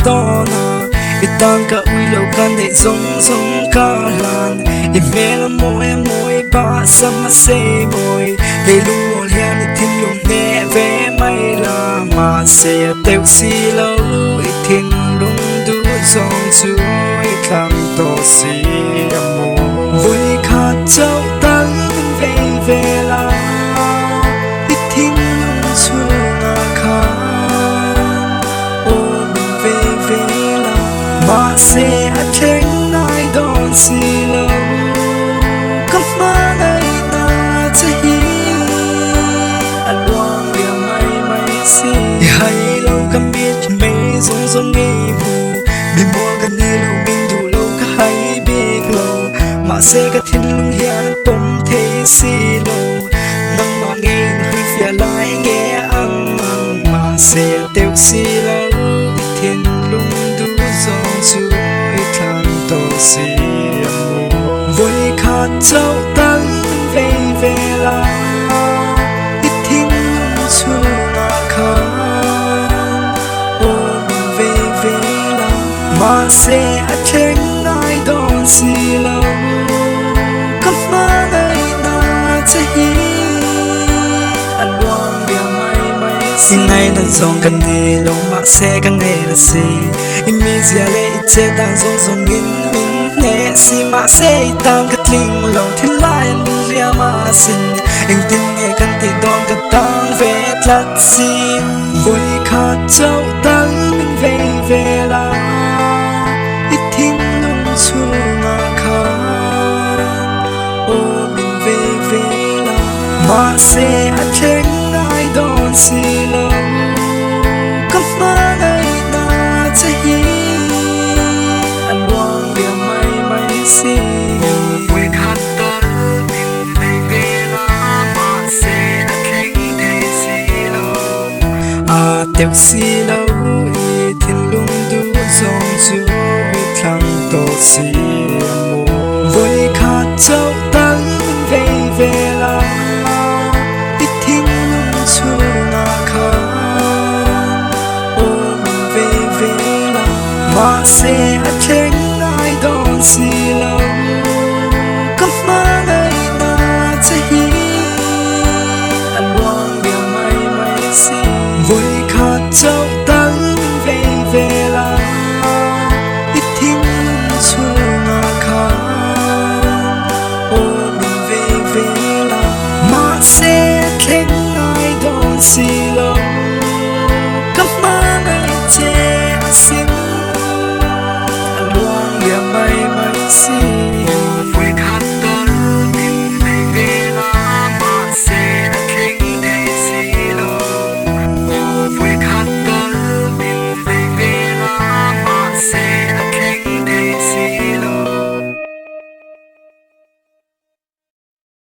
to na itang ka ulo kan de zong zong ka lan imela moe moe ba sama se boy de lu hian ni tin lung ne ve mai la ma se teu si lo i tin lung du zong chu i thang to si amo vui kha chau tan ve ve la i tin lung chu na kha o ve ve la ma se a theng nai don si lo come on ai na che hi alwang dia mai mai si hai lo kam biết me zong zong ngi bu mi mo kan ni lo min du lo ka hai big lo ma se ka thin lung hian pom the si lo nang ma nge hui fia lai nge ang ma se teu si lo thin lung du zong chu i thang to si vui kha chau tan ve ve la i thing chu na kha o ve ve la ma se a theng nai don si lo come on ai na che hi alwang dia mai mai si ngai na zong kan ni lo ma se kan ne la si i mi zia le i che dang zong zong in ne si ma se tang ka tling lo thin lai lu ria ma sin eng tin nghe kan ti don ka tang ve tlat si vui kha chau tan min ve ve la i thing lung chu na kha o min ve ve la ma se a theng nai don si lo come on ai na che hi alwang dia mai mai si vui kha tan min ve ve la ma se a theng thei si lo a teu si lo i thin lung du zong chu i thang to si amo vui kha chau tan ve ve la i thing lung chu na kha o ve ve la ma se a theng nai don si lo come on ai na che hi alwang dia mai mai si vui kha chau tan ve ve la i thing lung chu na kha o ve ve la ma se theng nai don si